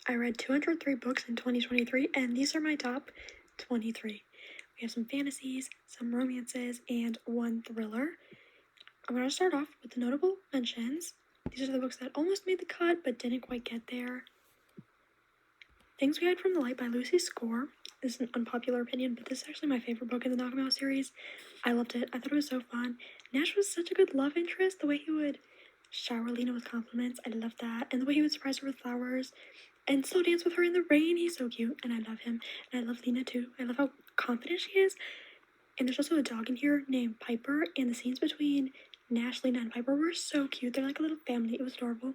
I read 203 books in 2023, and these are my top 23. We have some fantasies, some romances, and one thriller. I'm going to start off with the notable mentions. These are the books that almost made the cut but didn't quite get there. Things We Hide from the Light by Lucy Score. This is an unpopular opinion, but this is actually my favorite book in the Knock 'Em Out series. I loved it. I thought it was so fun. Nash was such a good love interest. The way he would shower Lena with compliments, I loved that. And the way he would surprise her with flowers and slow dance with her in the rain. He's so cute, and I love him. And I love Lena too. I love how confident she is. And there's also a dog in here named Piper, and the scenes between Nash, Lena, and Piper were so cute. They're like a little family. It was adorable.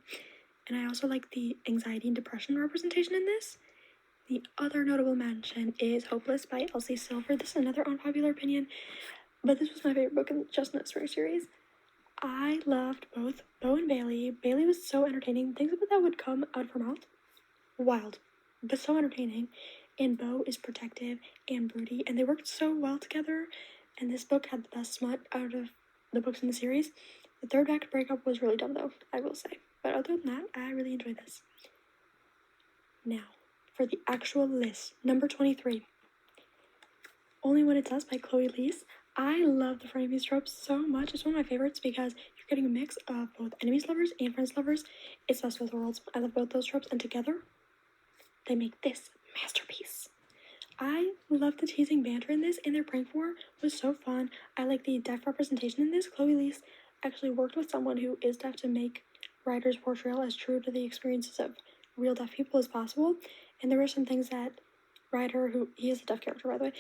And I also like the anxiety and depression representation in this. The other notable mention is Hopeless by Elsie Silver. This is another unpopular opinion, but this was my favorite book in the Just Spring series. I loved both Bo and Bailey. Bailey was so entertaining. Things about that would come out of her mouth. Wild, but so entertaining. And Bo is protective and broody, and they worked so well together. And this book had the best smut out of the books in the series. The third act breakup was really dumb, though, I will say. But other than that, I really enjoyed this. Now, for the actual list, number 23. Only When It's Us by Chloe Leese. I love the frenemies trope so much. It's one of my favorites because you're getting a mix of both enemies lovers and friends lovers. It's best of both worlds. I love both those tropes, and together, they make this masterpiece. I love the teasing banter in this, and their prank war was so fun. I like the deaf representation in this. Chloe Leese actually worked with someone who is deaf to make Ryder's portrayal as true to the experiences of real deaf people as possible. And there were some things that Ryder, who he is a deaf character by the way,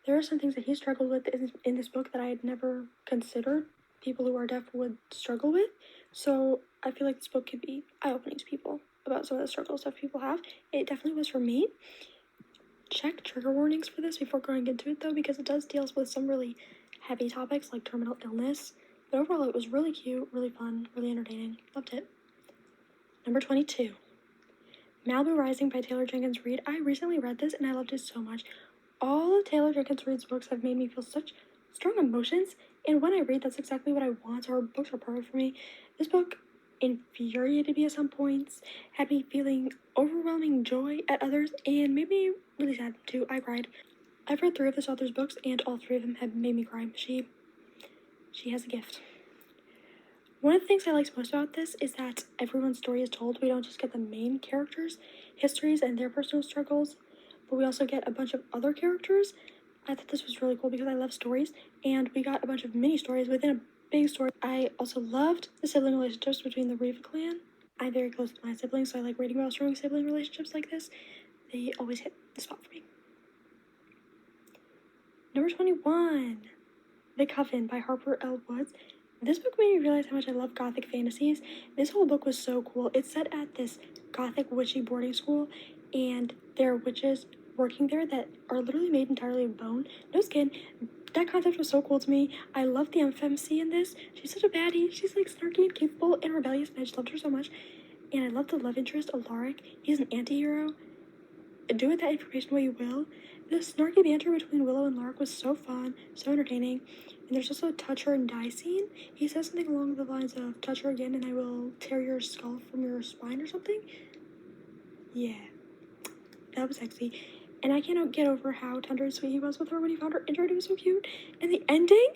there are some things that he struggled with in this book that I had never considered people who are deaf would struggle with. So I feel like this book could be eye-opening to people about some of the struggles that people have. It definitely was for me. Check trigger warnings for this before going into it, though, because it does deal with some really heavy topics like terminal illness. But overall, it was really cute, really fun, really entertaining. Loved it. Number 22. Malibu Rising by Taylor Jenkins Reid. I recently read this and I loved it so much. All of Taylor Jenkins Reid's books have made me feel such strong emotions, and when I read, that's exactly what I want. Her books are perfect for me. This book infuriated me at some points, had me feeling overwhelming joy at others, and made me really sad too. I cried. I've read 3 of this author's books, and all 3 of them have made me cry. She has a gift. One of the things I liked most about this is that everyone's story is told. We don't just get the main characters' histories and their personal struggles, but we also get a bunch of other characters. I thought this was really cool because I love stories, and we got a bunch of mini stories within a big story. I also loved the sibling relationships between the Reva clan. I'm very close to my siblings, so I like reading about strong sibling relationships like this. They always hit the spot for me. Number 21, The Coven by Harper L. Woods. This book made me realize how much I love gothic fantasies. This whole book was so cool. It's set at this gothic witchy boarding school, and there are witches working there that are literally made entirely of bone, no skin. That concept was so cool to me. I love the FMC in this. She's such a baddie. She's like snarky and capable and rebellious, and I just loved her so much. And I love the love interest, Alaric. He's an anti-hero. Do with that information what you will. The snarky banter between Willow and Lark was so fun, so entertaining. And there's also a touch her and die scene. He says something along the lines of, touch her again and I will tear your skull from your spine or something. Yeah, that was sexy. And I cannot get over how tender and sweet he was with her when he found her injured. It was so cute. And the ending,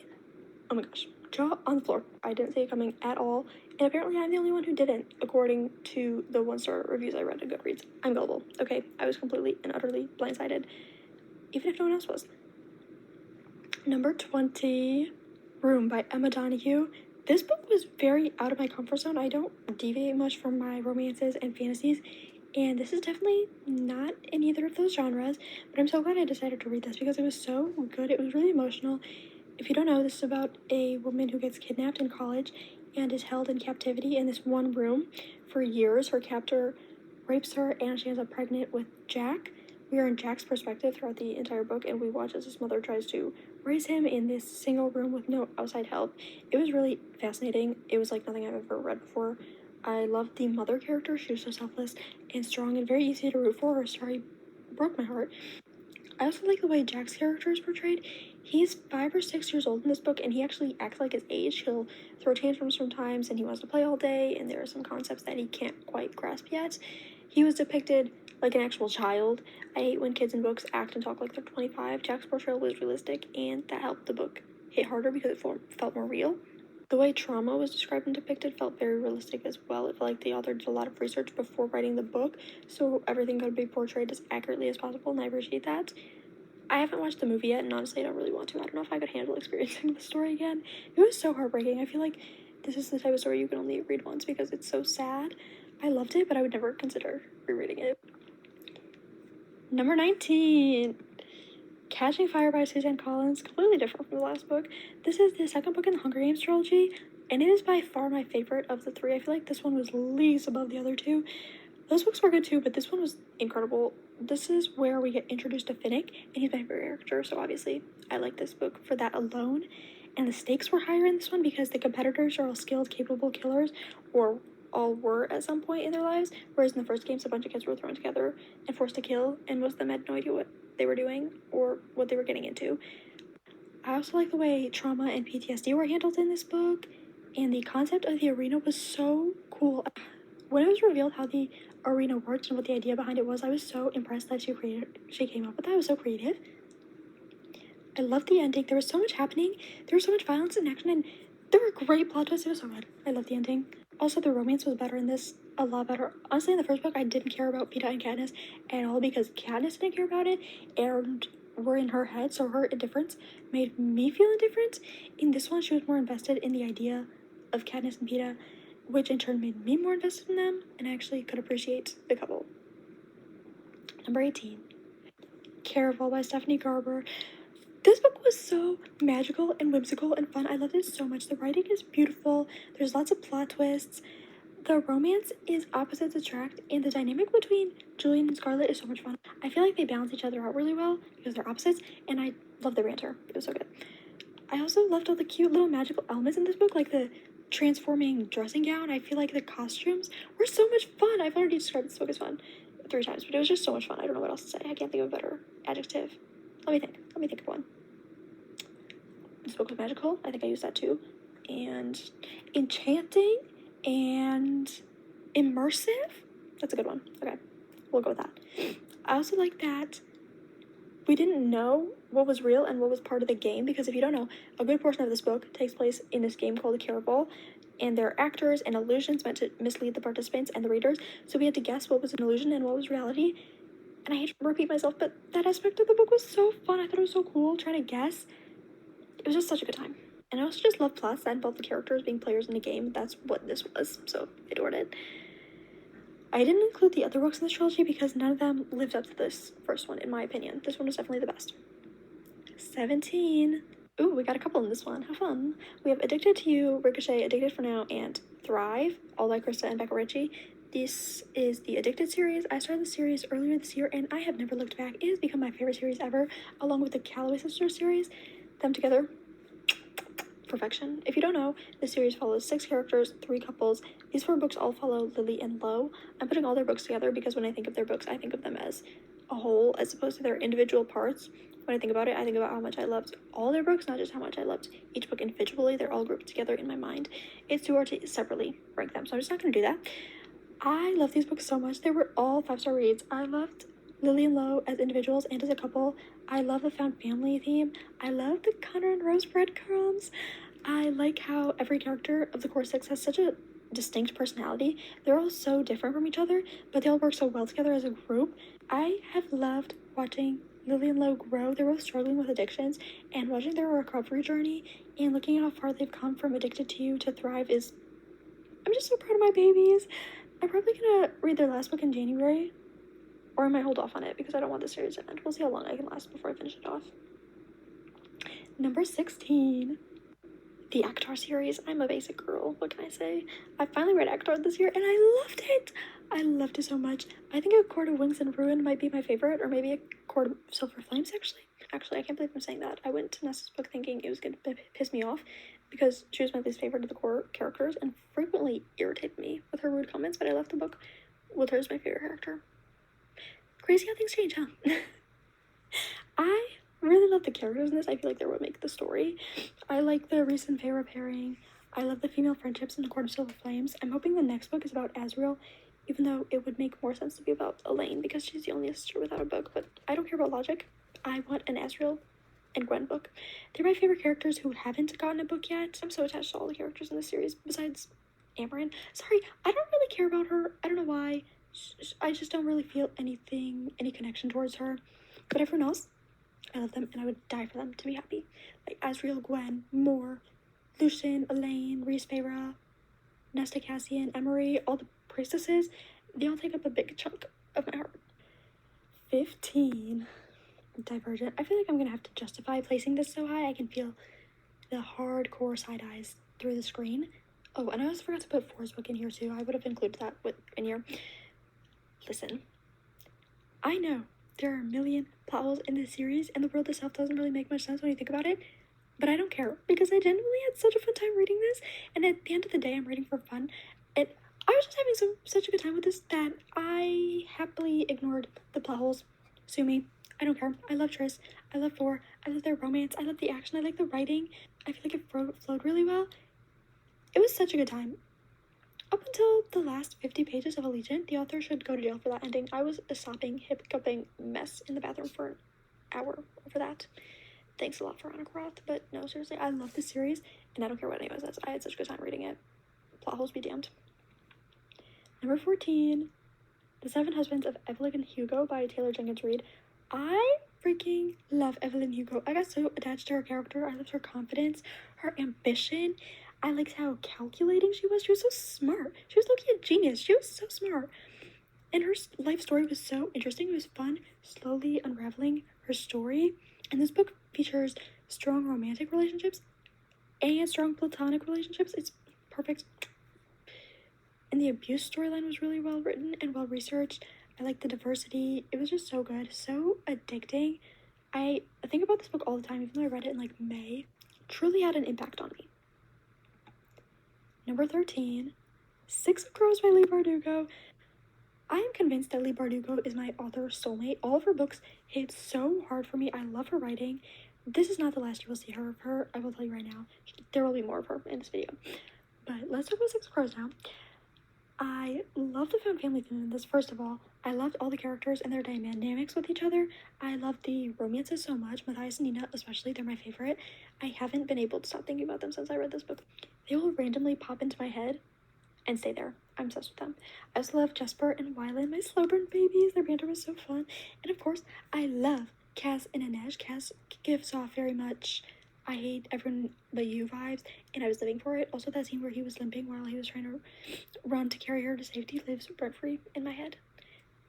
oh my gosh, jaw on the floor. I didn't see it coming at all. And apparently I'm the only one who didn't, according to the 1-star reviews I read on Goodreads. I'm gullible. Okay, I was completely and utterly blindsided, even if no one else was. Number 20, Room by Emma Donoghue. This book was very out of my comfort zone. I don't deviate much from my romances and fantasies, and this is definitely not in either of those genres, but I'm so glad I decided to read this because it was so good. It was really emotional. If you don't know, this is about a woman who gets kidnapped in college and is held in captivity in this one room for years. Her captor rapes her and she ends up pregnant with Jack. We are in Jack's perspective throughout the entire book, and we watch as his mother tries to raise him in this single room with no outside help. It was really fascinating. It was like nothing I've ever read before. I loved the mother character. She was so selfless and strong and very easy to root for. Her story broke my heart. I also like the way Jack's character is portrayed. He's 5 or 6 years old in this book, and he actually acts like his age. He'll throw tantrums sometimes, and he wants to play all day, and there are some concepts that he can't quite grasp yet. He was depicted like an actual child. I hate when kids in books act and talk like they're 25. Jack's portrayal was realistic, and that helped the book hit harder because it felt more real. The way trauma was described and depicted felt very realistic as well. It felt like the author did a lot of research before writing the book, so everything could be portrayed as accurately as possible, and I appreciate that. I haven't watched the movie yet, and honestly, I don't really want to. I don't know if I could handle experiencing the story again. It was so heartbreaking. I feel like this is the type of story you can only read once because it's so sad. I loved it, but I would never consider rereading it. Number 19. Catching Fire by Suzanne Collins, completely different from the last book. This is the second book in the Hunger Games trilogy, and it is by far my favorite of the three. I feel like this one was least above the other two. Those books were good too, but this one was incredible. This is where we get introduced to Finnick, and he's my favorite character, so obviously I like this book for that alone. And the stakes were higher in this one because the competitors are all skilled, capable killers, or all were at some point in their lives, whereas in the first games, a bunch of kids were thrown together and forced to kill, and most of them had no idea what they were doing or what they were getting into. I also like the way trauma and PTSD were handled in this book, and the concept of the arena was so cool. When it was revealed how the arena worked and what the idea behind it was, I was so impressed that she came up with that. It was so creative. I loved the ending. There was so much happening. There was so much violence and action, and there were great plot twists. It was so good. I loved the ending. Also, the romance was better in this, a lot better. Honestly, in the first book, I didn't care about Peeta and Katniss at all because Katniss didn't care about it and were in her head, so her indifference made me feel indifferent. In this one, she was more invested in the idea of Katniss and Peeta, which in turn made me more invested in them, and I actually could appreciate the couple. Number 18. Caraval by Stephanie Garber. This book was so magical and whimsical and fun. I loved it so much. The writing is beautiful. There's lots of plot twists. The romance is opposites attract, and the dynamic between Julian and Scarlet is so much fun. I feel like they balance each other out really well because they're opposites, and I love the banter. It was so good. I also loved all the cute little magical elements in this book, like the transforming dressing gown. I feel like the costumes were so much fun. I've already described this book as fun 3 times, but it was just so much fun. I don't know what else to say. I can't think of a better adjective. Let me think of one. This book was magical. I think I used that too. And enchanting and immersive. That's a good one. Okay, we'll go with that. I also like that we didn't know what was real and what was part of the game, because if you don't know, a good portion of this book takes place in this game called the Caraval, and there are actors and illusions meant to mislead the participants and the readers, so we had to guess what was an illusion and what was reality. And I hate to repeat myself, but that aspect of the book was so fun. I thought it was so cool trying to guess. It was just such a good time. And I also just love plots that involve the characters being players in a game. That's what this was, so I adored it. I didn't include the other books in this trilogy because none of them lived up to this first one, in my opinion. This one was definitely the best. 17. Ooh, we got a couple in this one. How fun. We have Addicted to You, Ricochet, Addicted for Now, and Thrive, all by Krista and Becca Ritchie. This is the Addicted series. I started the series earlier this year, and I have never looked back. It has become my favorite series ever, along with the Calloway Sisters series. Them together, perfection. If you don't know, this series follows 6 characters, 3 couples. These 4 books all follow Lily and Lo. I'm putting all their books together because when I think of their books, I think of them as a whole as opposed to their individual parts. When I think about it, I think about how much I loved all their books, not just how much I loved each book individually. They're all grouped together in my mind. It's too hard to separately rank them, so I'm just not going to do that. I love these books so much. They were all 5-star reads. I loved Lily and Lo as individuals and as a couple. I love the found family theme. I love the Connor and Rose breadcrumbs. I like how every character of the core 6 has such a distinct personality. They're all so different from each other, but they all work so well together as a group. I have loved watching Lily and Lo grow. They're both struggling with addictions, and watching their recovery journey and looking at how far they've come from Addicted to You to Thrive is... I'm just so proud of my babies. I'm probably gonna read their last book in January, or I might hold off on it because I don't want the series to end. We'll see how long I can last before I finish it off. Number 16. The ACOTAR series. I'm a basic girl. What can I say? I finally read ACOTAR this year and I loved it. I loved it so much. I think A Court of Wings and Ruin might be my favorite, or maybe A Court of Silver Flames, actually. Actually, I can't believe I'm saying that. I went to Nessa's book thinking it was going to piss me off because she was my least favorite of the core characters and frequently irritated me with her rude comments, but I left the book with her as my favorite character. Crazy how things change, huh? I really love the characters in this. I feel like they're what make the story. I like the Reese and Feyre pairing. I love the female friendships in the Court of Silver Flames. I'm hoping the next book is about Azriel even though it would make more sense to be about Elaine because she's the only sister without a book, but I don't care about logic. I want an Asriel and Gwen book. They're my favorite characters who haven't gotten a book yet. I'm so attached to all the characters in the series besides Amarin. Sorry, I don't really care about her. I don't know why. I just don't really feel any connection towards her. But everyone else, I love them and I would die for them to be happy. Like Asriel, Gwen, Moore, Lucian, Elaine, Rhys Feyre, Nesta Cassian, Emery, all the priestesses, they all take up a big chunk of my heart. 15. Divergent. I feel like I'm gonna have to justify placing this so high. I can feel the hardcore side eyes through the screen. Oh, and I also forgot to put Four's book in here too. I would have included that in here. Listen, I know there are a million plot holes in this series, and the world itself doesn't really make much sense when you think about it, but I don't care, because I genuinely had such a fun time reading this, and at the end of the day, I'm reading for fun, and I was just having such a good time with this that I happily ignored the plot holes. Sue me. I don't care. I love Tris. I love Four. I love their romance. I love the action. I like the writing. I feel like it flowed really well. It was such a good time. Up until the last 50 pages of Allegiant, the author should go to jail for that ending. I was a sobbing, hiccuping mess in the bathroom for an hour over that. Thanks a lot, Veronica Roth, but no, seriously, I love this series, and I don't care what anyone says. I had such a good time reading it. Plot holes be damned. Number 14, The Seven Husbands of Evelyn Hugo by Taylor Jenkins Reid. I freaking love Evelyn Hugo. I got so attached to her character. I loved her confidence, her ambition. I liked how calculating she was. She was so smart. She was looking a genius. She was so smart. And her life story was so interesting. It was fun, slowly unraveling her story. And this book features strong romantic relationships and strong platonic relationships. It's perfect. And the abuse storyline was really well written and well researched. I liked the diversity. It was just so good, so addicting. I think about this book all the time, even though I read it in like May. Truly had an impact on me. Number 13, Six of Crows by Leigh Bardugo. I am convinced that Leigh Bardugo is my author soulmate. All of her books hit so hard for me. I love her writing. This is not the last you will see of her. I will tell you right now. There will be more of her in this video. But let's talk about Six of Crows now. I love the found family theme in this. First of all, I loved all the characters and their dynamics with each other. I love the romances so much. Matthias and Nina especially, they're my favorite. I haven't been able to stop thinking about them since I read this book. They will randomly pop into my head and stay there. I'm obsessed with them. I also love Jesper and Wylan, my slow burn babies. Their banter was so fun. And of course, I love Cass and Inej. Cass gives off very much I hate everyone but you vibes, and I was living for it. Also, that scene where he was limping while he was trying to run to carry her to safety lives rent-free in my head.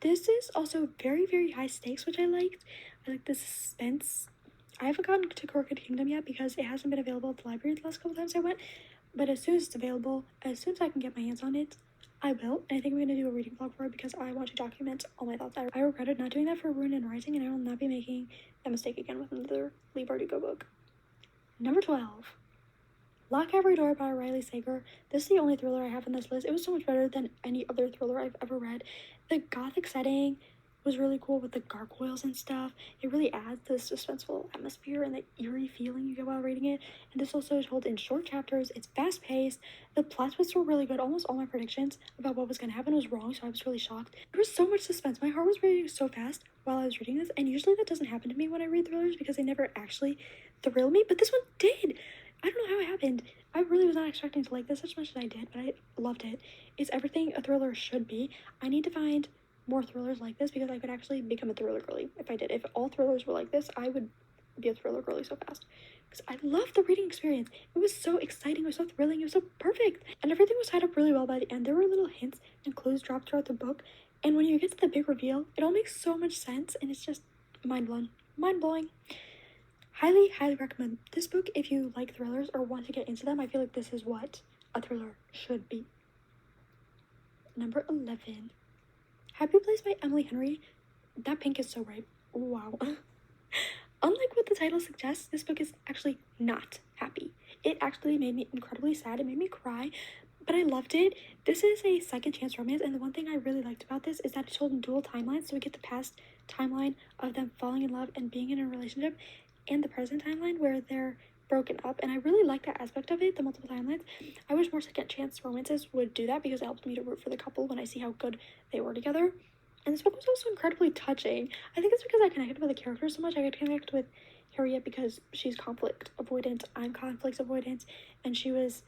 This is also very, very high stakes, which I liked. I like the suspense. I haven't gotten to Crooked Kingdom yet because it hasn't been available at the library the last couple times I went, but as soon as it's available, as soon as I can get my hands on it, I will. And I think I'm going to do a reading vlog for it because I want to document all my thoughts. I regretted not doing that for Rune and Rising, and I will not be making that mistake again with another Leigh Bardugo book. Number 12, Lock Every Door by Riley Sager. This is the only thriller I have on this list. It was so much better than any other thriller I've ever read. The gothic setting was really cool with the gargoyles and stuff. It really adds to the suspenseful atmosphere and the eerie feeling you get while reading it. And this also is told in short chapters. It's fast-paced. The plot twists were really good. Almost all my predictions about what was going to happen was wrong, so I was really shocked. There was so much suspense. My heart was beating so fast while I was reading this, and usually that doesn't happen to me when I read thrillers because they never actually thrill me, but this one did. I don't know how it happened. I really was not expecting to like this as much as I did, but I loved it. It's everything a thriller should be. I need to find more thrillers like this because I could actually become a thriller girly if I did. If all thrillers were like this, I would be a thriller girly so fast because I loved the reading experience. It was so exciting, it was so thrilling, it was so perfect, and everything was tied up really well by the end. There were little hints and clues dropped throughout the book, and when you get to the big reveal, it all makes so much sense, and it's just mind-blowing. Highly, highly recommend this book if you like thrillers or want to get into them. I feel like this is what a thriller should be. Number 11, Happy Place by Emily Henry. That pink is so right. Wow. Unlike what the title suggests, this book is actually not happy. It actually made me incredibly sad. It made me cry, but I loved it. This is a second chance romance, and the one thing I really liked about this is that it's told in dual timelines, so we get the past timeline of them falling in love and being in a relationship, and the present timeline where they're broken up, and I really like that aspect of it, the multiple timelines. I wish more second chance romances would do that because it helps me to root for the couple when I see how good they were together. And this book was also incredibly touching. I think it's because I connected with the characters so much. I could connect with Harriet because she's conflict avoidant, I'm conflict avoidant, and she was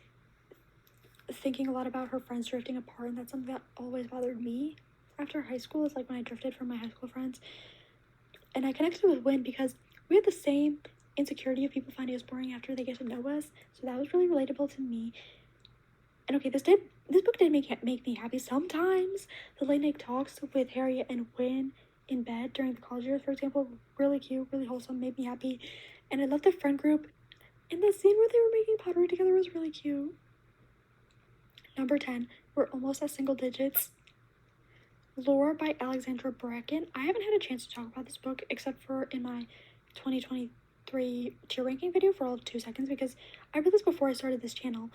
thinking a lot about her friends drifting apart, and that's something that always bothered me after high school. It's like when I drifted from my high school friends. And I connected with Win because we had the same insecurity of people finding us boring after they get to know us, so that was really relatable to me. And okay, this book did make me happy sometimes. The late night talks with Harriet and Win in bed during the college years, for example, really cute, really wholesome, made me happy. And I love the friend group. And the scene where they were making pottery together was really cute. Number 10, we're almost at single digits. Lore by Alexandra Bracken. I haven't had a chance to talk about this book except for in my 2023 tier ranking video for all of 2 seconds because I read this before I started this channel.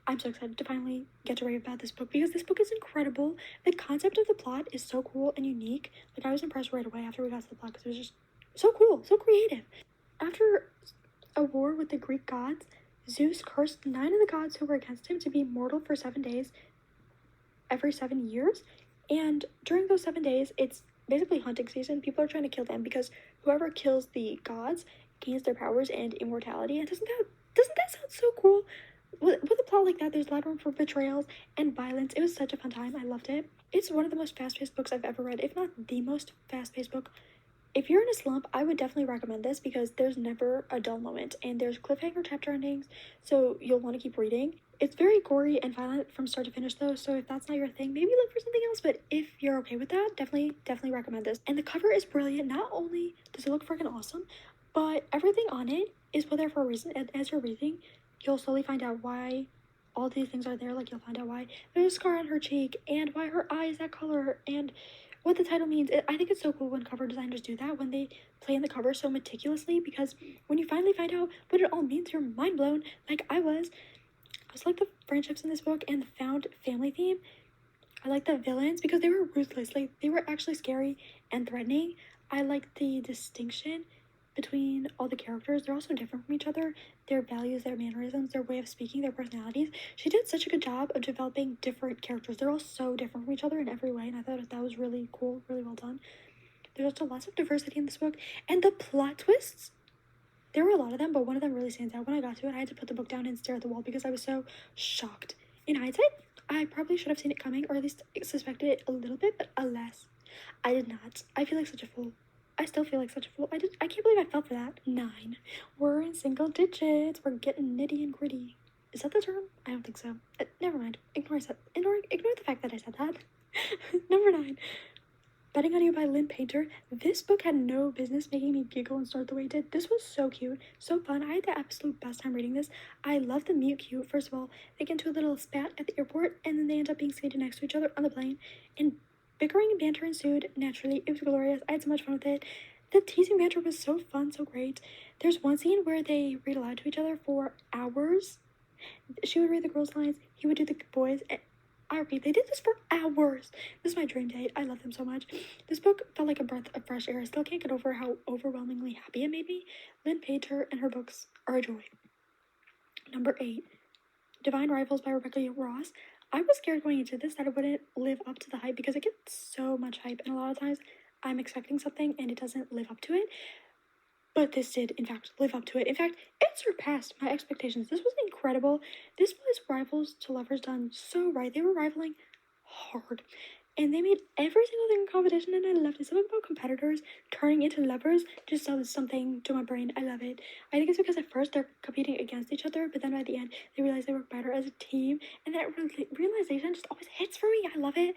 I'm so excited to finally get to rave about this book because this book is incredible. The concept of the plot is so cool and unique. Like, I was impressed right away after we got to the plot because it was just so cool, so creative. After a war with the Greek gods, Zeus cursed 9 of the gods who were against him to be mortal for 7 days every 7 years. And during those 7 days, it's basically hunting season. People are trying to kill them because whoever kills the gods gains their powers and immortality. And doesn't that sound so cool? With a plot like that, there's a lot of room for betrayals and violence. It was such a fun time. I loved it. It's one of the most fast-paced books I've ever read, if not the most fast-paced book. If you're in a slump, I would definitely recommend this because there's never a dull moment, and there's cliffhanger chapter endings, so you'll want to keep reading. It's very gory and violent from start to finish, though, so if that's not your thing, maybe look for something else, but if you're okay with that, definitely recommend this. And the cover is brilliant. Not only does it look freaking awesome, but everything on it is put there for a reason, and as you're reading, you'll slowly find out why all these things are there. Like, you'll find out why there's a scar on her cheek, and why her eye is that color, and what the title means. I think it's so cool when cover designers do that, when they plan the cover so meticulously, because when you finally find out what it all means, you're mind blown, like I was. I was like the friendships in this book and the found family theme. I like the villains because they were ruthless. Like, they were actually scary and threatening. I like the distinction between all the characters. They're also different from each other. Their values, their mannerisms, their way of speaking, their personalities. She did such a good job of developing different characters. They're all so different from each other in every way, and I thought that was really cool, really well done. There's also lots of diversity in this book. And the plot twists, there were a lot of them, but one of them really stands out. When I got to it, I had to put the book down and stare at the wall because I was so shocked. In hindsight, I probably should have seen it coming, or at least suspected it a little bit, but alas, I did not. I feel like such a fool. I still feel like such a fool. I can't believe I fell for that. 9. We're in single digits. We're getting nitty and gritty. Is that the term? I don't think so. Never mind. Ignore the fact that I said that. Number 9. Betting on You by Lynn Painter. This book had no business making me giggle and snort the way it did. This was so cute, so fun. I had the absolute best time reading this. I love the mute cute. First of all, they get into a little spat at the airport, and then they end up being seated next to each other on the plane, and bickering and banter ensued naturally. It was glorious. I had so much fun with it. The teasing banter was so fun, so great. There's one scene where they read aloud to each other for hours. She would read the girls' lines, he would do the boys'. I repeat, they did this for hours. This is my dream date. I love them so much. This book felt like a breath of fresh air. I still can't get over how overwhelmingly happy it made me. Lynn Painter and her books are a joy. Number 8, Divine Rivals by Rebecca Ross. I was scared going into this that it wouldn't live up to the hype because it gets so much hype, and a lot of times I'm expecting something and it doesn't live up to it. But this did, in fact, live up to it. In fact, it surpassed my expectations. This was incredible. This was rivals to lovers done so right. They were rivaling hard. And they made every single thing a competition, and I loved it. Something about competitors turning into lovers just does something to my brain. I love it. I think it's because at first they're competing against each other, but then by the end, they realize they work better as a team. And that realization just always hits for me. I love it.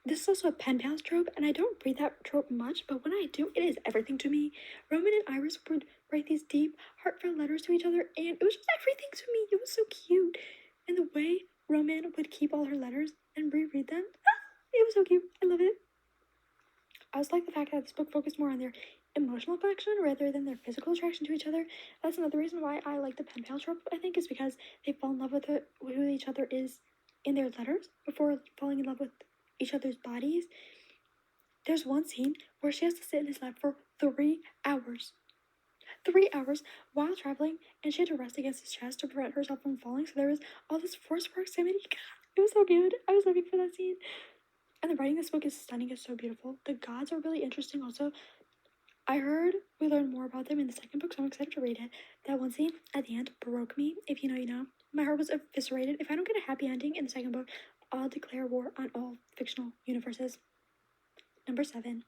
This is also a pen pals trope, and I don't read that trope much, but when I do, it is everything to me. Roman and Iris would write these deep, heartfelt letters to each other, and it was just everything to me. It was so cute. And the way Roman would keep all her letters and reread them, it was so cute. I love it. I also like the fact that this book focused more on their emotional connection rather than their physical attraction to each other. That's another reason why I like the pen pal trope, I think, is because they fall in love with who each other is in their letters before falling in love with each other's bodies. There's one scene where she has to sit in his lap for 3 hours. 3 hours while traveling, and she had to rest against his chest to prevent herself from falling. So there was all this forced proximity. It was so good. I was living for that scene. And the writing in this book is stunning. It's so beautiful. The gods are really interesting also. I heard we learn more about them in the second book, so I'm excited to read it. That one scene at the end broke me. If you know, you know. My heart was eviscerated. If I don't get a happy ending in the second book, I'll declare war on all fictional universes. Number 7.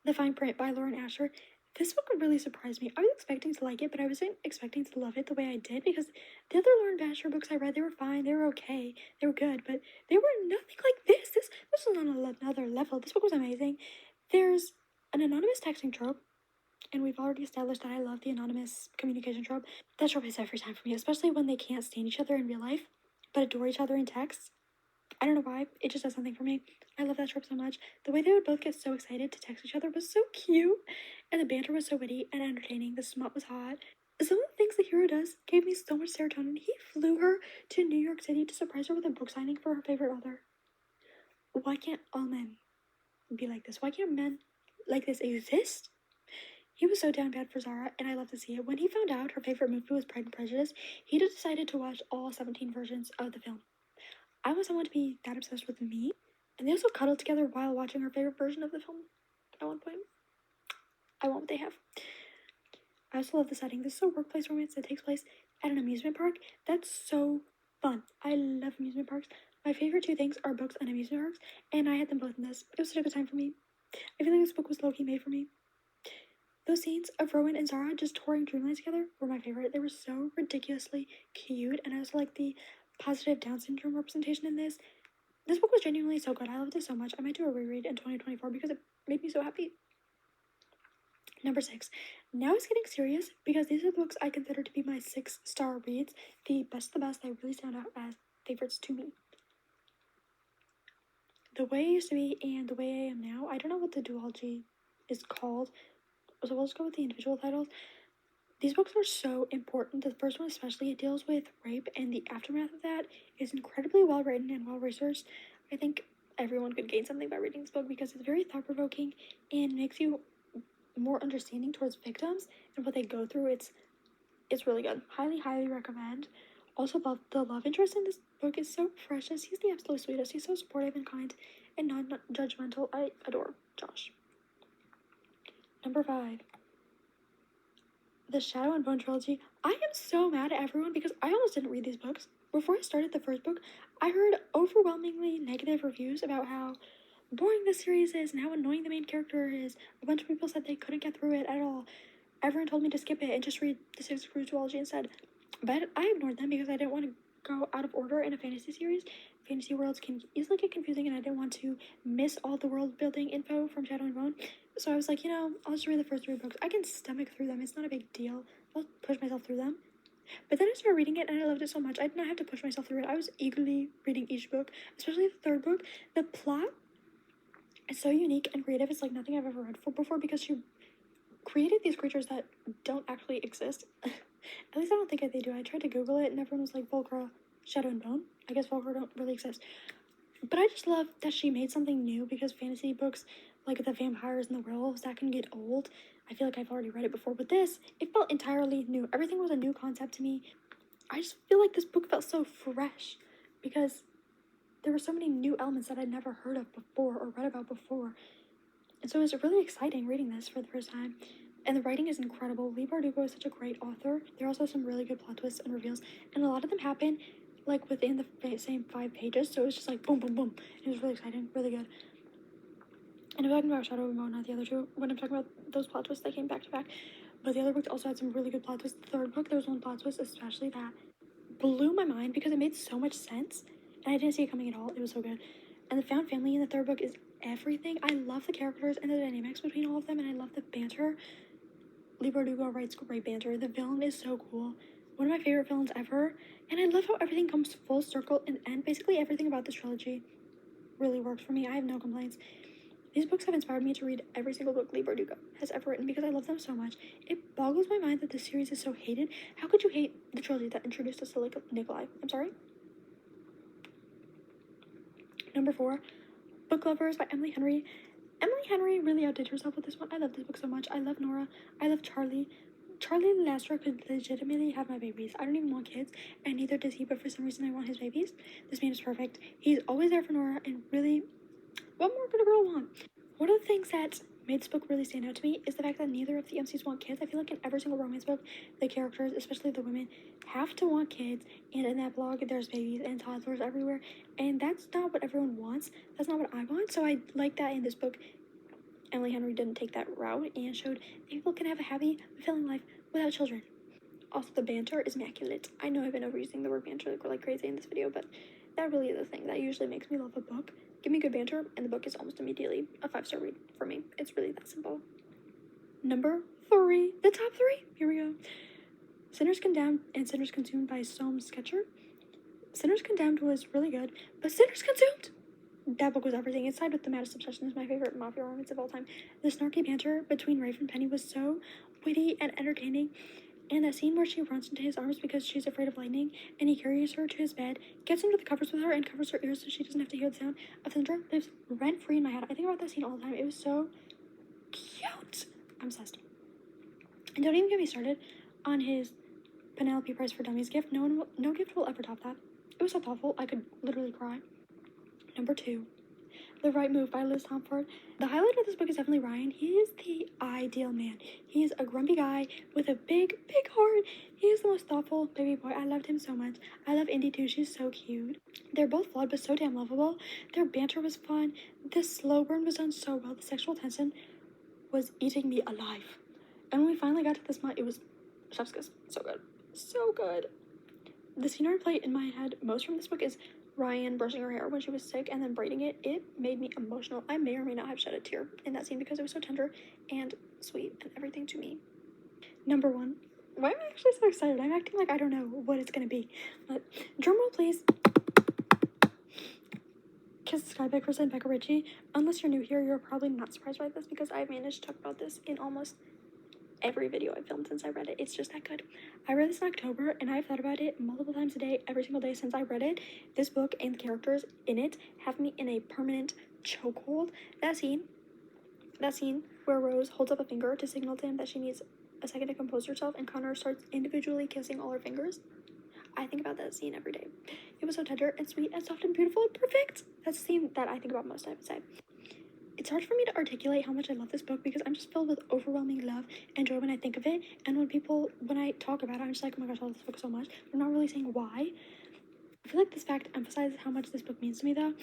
The Fine Print by Lauren Asher. This book really surprised me. I was expecting to like it, but I wasn't expecting to love it the way I did, because the other Lauren Asher books I read, they were fine, they were okay, they were good, but they were nothing like this. This was on another level. This book was amazing. There's an anonymous texting trope, and we've already established that I love the anonymous communication trope. That trope is every time for me, especially when they can't stand each other in real life, but adore each other in text. I don't know why, it just does something for me. I love that trope so much. The way they would both get so excited to text each other was so cute, and the banter was so witty and entertaining. The smut was hot. Some of the things the hero does gave me so much serotonin. He flew her to New York City to surprise her with a book signing for her favorite author. Why can't all men be like this? Why can't men like this exist? He was so down bad for Zara, and I love to see it. When he found out her favorite movie was Pride and Prejudice, he decided to watch all 17 versions of the film. I want someone to be that obsessed with me. And they also cuddled together while watching her favorite version of the film at one point. I want what they have. I also love the setting. This is a workplace romance that takes place at an amusement park. That's so fun. I love amusement parks. My favorite 2 things are books and amusement parks, and I had them both in this. It was such a good time for me. I feel like this book was low-key made for me. Those scenes of Rowan and Zara just touring Dreamland together were my favorite. They were so ridiculously cute, and I also like the positive Down syndrome representation in this. This book was genuinely so good. I loved it so much. I might do a reread in 2024 because it made me so happy. Number 6. Now it's getting serious because these are the books I consider to be my 6-star reads. The best of the best. They really stand out as favorites to me. The Way I Used to Be and The Way I Am Now. I don't know what the duology is called, so we'll just go with the individual titles. These books are so important. The first one especially, it deals with rape, and the aftermath of that is incredibly well written and well researched. I think everyone could gain something by reading this book because it's very thought-provoking and makes you more understanding towards victims and what they go through. It's really good. Highly recommend. Also, the love interest in this book is so precious. He's the absolute sweetest. He's so supportive and kind and non-judgmental. I adore Josh. Number 5. The Shadow and Bone trilogy. I am so mad at everyone because I almost didn't read these books. Before I started the first book, I heard overwhelmingly negative reviews about how boring this series is and how annoying the main character is. A bunch of people said they couldn't get through it at all. Everyone told me to skip it and just read the Six Cruise trilogy instead. But I ignored them because I didn't want to go out of order in a fantasy series. Fantasy worlds can easily get confusing, and I didn't want to miss all the world building info from Shadow and Bone. So I was like, I'll just read the first 3 books. I can stomach through them. It's not a big deal. I'll push myself through them. But then I started reading it, and I loved it so much. I did not have to push myself through it. I was eagerly reading each book, especially the 3rd book. The plot is so unique and creative. It's like nothing I've ever read before because she created these creatures that don't actually exist. At least I don't think they do. I tried to Google it, and everyone was like, Volcra, Shadow and Bone. I guess Volcra don't really exist. But I just love that she made something new, because fantasy books like the vampires and the werewolves, that can get old. I feel like I've already read it before, but this, it felt entirely new. Everything was a new concept to me. I just feel like this book felt so fresh because there were so many new elements that I'd never heard of before or read about before. And so it was really exciting reading this for the first time. And the writing is incredible. Leigh Bardugo is such a great author. There are also some really good plot twists and reveals, and a lot of them happen like within the same 5 pages, so it was just like boom, boom, boom. It was really exciting, really good. And I'm talking about Shadow and Bone, not the other 2, when I'm talking about those plot twists that came back to back. But the other book also had some really good plot twists. The 3rd book, there was one plot twist especially that blew my mind because it made so much sense, and I didn't see it coming at all. It was so good. And the found family in the 3rd book is everything. I love the characters and the dynamics between all of them, and I love the banter. Leigh Bardugo writes great banter. The villain is so cool. One of my favorite villains ever. And I love how everything comes full circle in the end. Basically everything about this trilogy really works for me. I have no complaints. These books have inspired me to read every single book Leigh Bardugo has ever written because I love them so much. It boggles my mind that this series is so hated. How could you hate the trilogy that introduced us to Nikolai? I'm sorry. Number 4, Book Lovers by Emily Henry. Emily Henry really outdid herself with this one. I love this book so much. I love Nora. I love Charlie. Charlie Lastro could legitimately have my babies. I don't even want kids, and neither does he, but for some reason I want his babies. This man is perfect. He's always there for Nora, and really, what more could a girl want? One of the things that made this book really stand out to me is the fact that neither of the MCs want kids. I feel like in every single romance book, the characters, especially the women, have to want kids, and in that blog, there's babies and toddlers everywhere, and that's not what everyone wants. That's not what I want, so I like that in this book, Emily Henry didn't take that route and showed people can have a happy, fulfilling life without children. Also, the banter is immaculate. I know I've been overusing the word banter like crazy in this video, but that really is the thing that usually makes me love a book. Give me good banter, and the book is almost immediately a 5-star read for me. It's really that simple. Number 3, the top 3. Here we go. Sinners Condemned and Sinners Consumed by Soam Sketcher. Sinners Condemned was really good, but Sinners Consumed, that book was everything. It's tied with The Maddest Obsession is my favorite mafia romance of all time. The snarky banter between Rave and Penny was so witty and entertaining. And that scene where she runs into his arms because she's afraid of lightning, and he carries her to his bed, gets under the covers with her, and covers her ears so she doesn't have to hear the sound of thunder, lives rent-free in my head. I think about that scene all the time. It was so cute. I'm obsessed. And don't even get me started on his Penelope Price for Dummies gift. No gift will ever top that. It was so thoughtful, I could literally cry. Number 2, The Right Move by Liz Tomford. The highlight of this book is definitely Ryan. He is the ideal man. He is a grumpy guy with a big, big heart. He is the most thoughtful baby boy. I loved him so much. I love Indy too. She's so cute. They're both flawed, but so damn lovable. Their banter was fun. The slow burn was done so well. The sexual tension was eating me alive. And when we finally got to this month, it was chef's kiss. So good. So good. The scene I play in my head most from this book is Ryan brushing her hair when she was sick and then braiding it. It made me emotional. I may or may not have shed a tear in that scene because it was so tender and sweet and everything to me. Number 1. Why am I actually so excited? I'm acting like I don't know what it's gonna be. But drumroll please. Kiss the Sky by Krista and Becca Ritchie. Unless you're new here, you're probably not surprised by this because I've managed to talk about this in almost every video I've filmed since I read it. It's just that good. I read this in October, and I've thought about it multiple times a day, every single day since I read it. This book and the characters in it have me in a permanent chokehold. That scene where Rose holds up a finger to signal to him that she needs a second to compose herself, and Connor starts individually kissing all her fingers. I think about that scene every day. It was so tender and sweet and soft and beautiful and perfect. That's the scene that I think about most, I would say. It's hard for me to articulate how much I love this book because I'm just filled with overwhelming love and joy when I think of it. And when I talk about it, I'm just like, oh my gosh, I love this book so much. I'm not really saying why. I feel like this fact emphasizes how much this book means to me, though.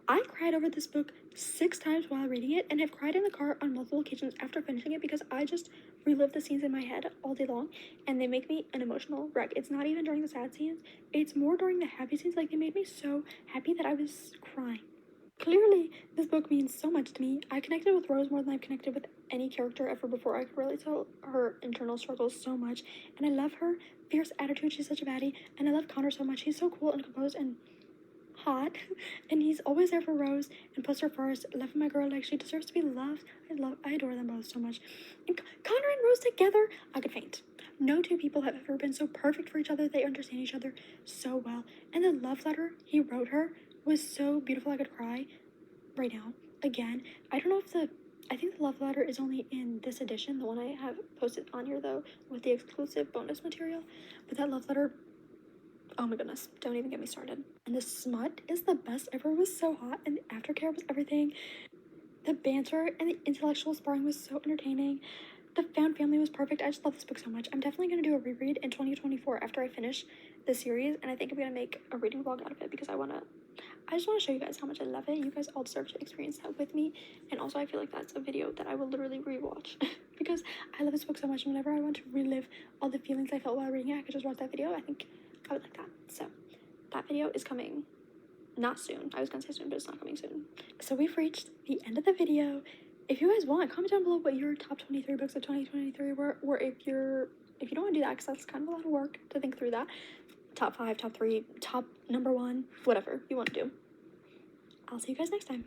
I cried over this book 6 times while reading it and have cried in the car on multiple occasions after finishing it because I just relive the scenes in my head all day long and they make me an emotional wreck. It's not even during the sad scenes. It's more during the happy scenes. Like, they made me so happy that I was crying. Clearly, this book means so much to me. I connected with Rose more than I've connected with any character ever before. I could relate to her internal struggles so much, and I love her fierce attitude. She's such a baddie, and I love Connor so much. He's so cool and composed and hot, and he's always there for Rose and puts her first. Loving my girl like she deserves to be loved. I adore them both so much. And Connor and Rose together, I could faint. No two people have ever been so perfect for each other. They understand each other so well, and the love letter he wrote her was so beautiful. I could cry right now. Again, I don't know if I think the love letter is only in this edition, the one I have posted on here though, with the exclusive bonus material. But that love letter, oh my goodness, don't even get me started. And the smut is the best ever. It was so hot, and the aftercare was everything. The banter and the intellectual sparring was so entertaining. The found family was perfect. I just love this book so much. I'm definitely going to do a reread in 2024 after I finish the series, and I think I'm going to make a reading vlog out of it because I just want to show you guys how much I love it. You guys all deserve to experience that with me, and also I feel like that's a video that I will literally rewatch because I love this book so much, and whenever I want to relive all the feelings I felt while reading it, I could just watch that video. I think I would like that. So that video is coming not soon. I was going to say soon, but it's not coming soon. So we've reached the end of the video. If you guys want, comment down below what your top 23 books of 2023 were, or if you don't want to do that, because that's kind of a lot of work to think through that. Top 5, top 3, top number 1, whatever you want to do. I'll see you guys next time.